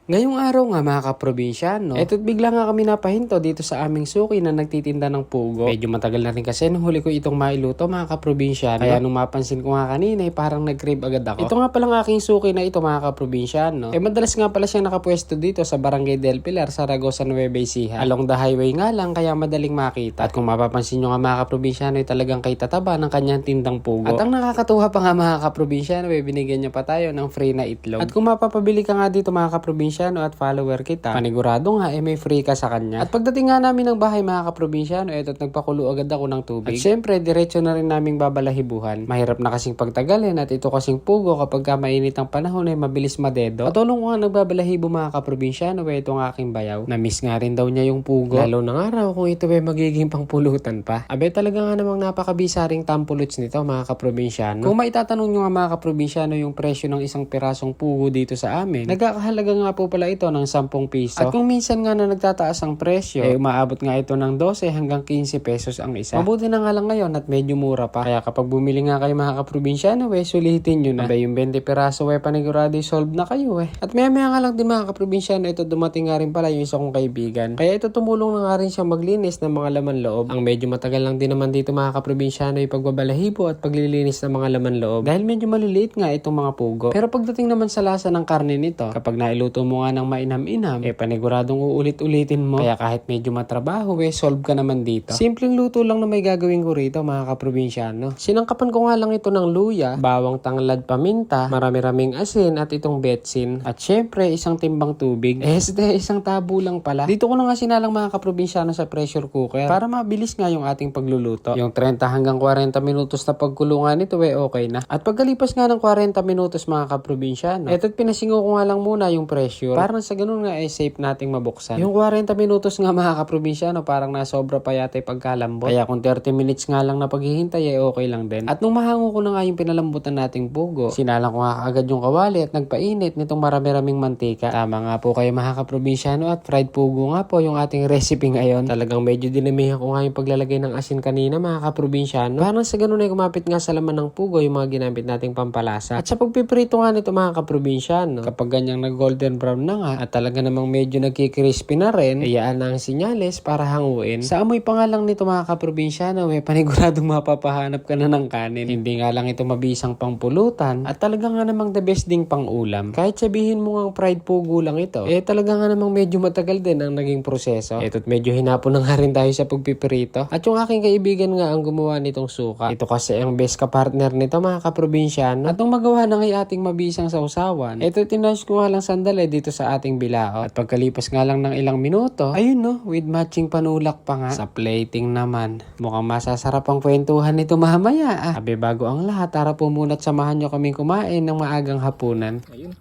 Ngayong araw nga mga kaprobinsyano, eto't bigla nga kami napahinto dito sa aming suki na nagtitinda ng pugo. Medyo matagal na rin kasi nung huli ko itong mailuto mga kaprobinsyano. Kaya nung mapansin ko nga kanina parang nag-crave agad ako. Ito nga palang aking suki na ito mga kaprobinsyano. Madalas nga pala siyang nakapwesto dito sa Barangay del Pilar, Saragossa, Nueva Ecija. Along the highway nga lang kaya madaling makita. At kung mapapansin nyo nga mga kaprobinsyano ay talagang kay tataba ng kanyang tindang pugo. At ang nakakatuwa pa nga mga kaprobinsyano binigyan niya pa tayo ng free na itlog. At kung mapapabili ka nga dito mga kaprobinsyano at follower kita, panigurado nga may free ka sa kanya. At pagdating nga namin ng bahay mga kaprobinsyano, eto't nagpakulo agad ako ng tubig. At syempre, diretso na rin naming babalahibuhan. Mahirap na kasing pagtagalin at ito kasing pugo kapag ka mainit ang panahon ay mabilis madedo. Patulong ko nga nagbabalahibo mga kaprobinsyano itong aking bayaw. Na-miss nga rin daw niya yung pugo. Lalo na nga raw kung ito magiging pangpulutan pa. Talaga nga namang napakabisaring tampuluts nito mga kaprobinsyano. Kung maitatanong nyo nga mga kaprobinsyano yung presyo ng isang pirasong pugo dito sa amin, nagkakahalaga nga po pala ito ng 10 piso. At kung minsan nga na nagtataas ang presyo, umaabot nga ito ng 12 hanggang 15 pesos ang isa. Mabuti na nga lang ngayon at medyo mura pa. Kaya kapag bumili nga kayo mga kaprobinsyano, sulitin nyo na. Yung 20 piraso, panigurado solve na kayo At maya nga lang din mga kaprobinsyano, ito dumating nga rin pala yung isa kong kaibigan. Kaya ito tumulong na nga rin siya maglinis ng mga laman loob. Ang medyo matagal lang din naman dito mga kaprobinsyano yung pagbabalahibo at paglilinis ng mga laman loob. Dahil medyo maliliit nga itong mga pugo. Pero pagdating naman sa lasa ng karne nito, kapag nailuto mo nga ng mainam-inam, paniguradong uulit-ulitin mo. Kaya kahit medyo matrabaho, solve ka naman dito. Simpleng luto lang na may gagawin ko rito mga kaprobinsyano. Sinangkapan ko nga lang ito ng luya, bawang tanglad, paminta, marami-raming asin at itong betsin. At syempre, isang timbang tubig. Isang tabo lang pala. Dito ko na nga sinalang mga kaprobinsyano sa pressure cooker para mabilis nga yung ating pagluluto. Yung 30 hanggang 40 minutos na pagkulungan nito okay na. At pagkalipas nga ng 40 minutos mga kaprobinsyano, eto't pinasingo ko nga lang muna yung pressure. Parang sa ganun nga safe nating mabuksan. Yung 40 minutos nga mga kaprobinsyano parang nasobra pa yata yung pagkalambot. Kaya kung 30 minutes nga lang na paghihintay okay lang din. At nung mahango ko na nga yung pinalambutan nating pugo, sinalang ko nga agad yung kawali at nagpainit nitong marami-raming mantika. Tama nga po kayo mga kaprobinsyano at fried pugo nga po yung ating recipe ngayon. Talagang medyo dinamihan ko nga yung paglalagay ng asin kanina mga kaprobinsyano. Parang sa ganun ay kumapit nga sa laman ng pugo yung mga ginamit nating pampalasa. At sa pagpiprito nga nito mga kaprobinsyano, kapag ganyang nag-golden brown na nga at talaga namang medyo nagkikrispy na rin, iyaan na ang sinyales para hanguin. Sa amoy pa nga lang nito mga kaprobinsyano, paniguradong mapapahanap ka na ng kanin. Hindi nga lang ito mabisang pangpulutan at talaga nga namang the best ding pang ulam. Kahit sabihin mo ngang fried pugo lang ito, talaga nga namang medyo matagal din ang naging proseso. Ito't medyo hinapon na nga rin tayo sa pagpipirito. At yung aking kaibigan nga ang gumawa nitong suka. Ito kasi ang best ka-partner nito mga kaprobinsyano. At nung magawa na ngay ating mabisang sausawan, ito tinash ko nga lang sandali dito sa ating bilao. At pagkalipas nga lang ng ilang minuto, ayun with matching panulak pa nga. Sa plating naman, mukhang masasarap ang kwentuhan nito mamaya bago ang lahat, tara po muna't samahan nyo kaming kumain ng maagang hapunan. Ayun,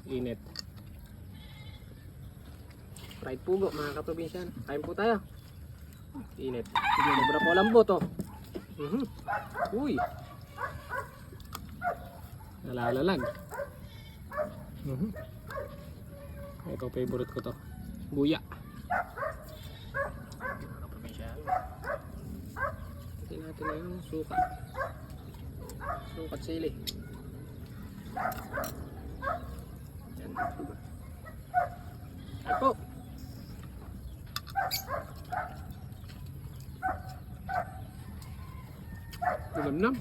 init. Fried pugo mga kaprobinsyano. Kain po tayo. Init. Sobra po lambot Uy. Nalalalag. Ito favorite ko to. Buya. Kaprobinsyano. Tingnan natin na yung suka. Sukat sili. Yan. Ay po. Ulam.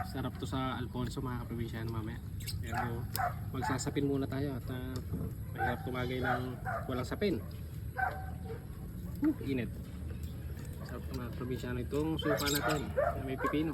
Sarap to sa Alfonso mga kaprobinsyano mamaya. Pero magsasapin muna tayo at mahirap tumagay ng walang sapin. Init. Sarap to mga kaprobinsyano itong suka natin na may pipino.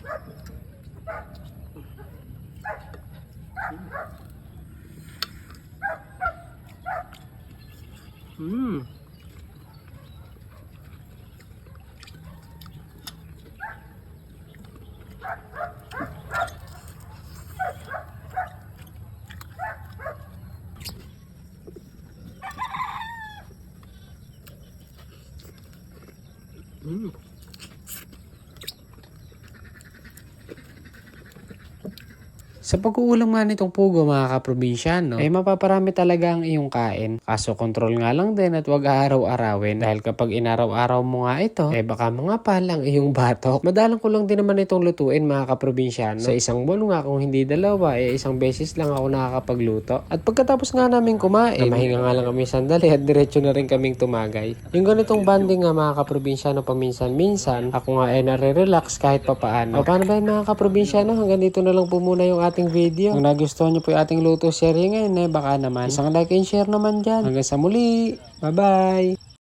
Sa pag-uulam nga nitong pugo mga kaprobinsyano, mapaparami talaga ang iyong kain. Kaso control nga lang din at wag araw-arawin. Dahil kapag inaraw-araw mo nga ito, baka mga palang iyong batok. Madalang ko lang din naman itong lutuin mga kaprobinsyano. Sa isang buwan nga kung hindi dalawa, isang beses lang ako nakakapagluto. At pagkatapos nga namin kumain, mahinga nga lang kami sandali at diretso na rin kaming tumagay. Yung ganitong banding nga mga kaprobinsyano paminsan-minsan, ako nga nare-relax kahit papaano. O paano ba yun mga kaprobinsyano? Hanggang dito na lang po muna yung ating video. Kung nagustuhan nyo po yung ating luto series ngayon, baka naman isang like and share naman dyan. Hanggang sa muli. Bye-bye!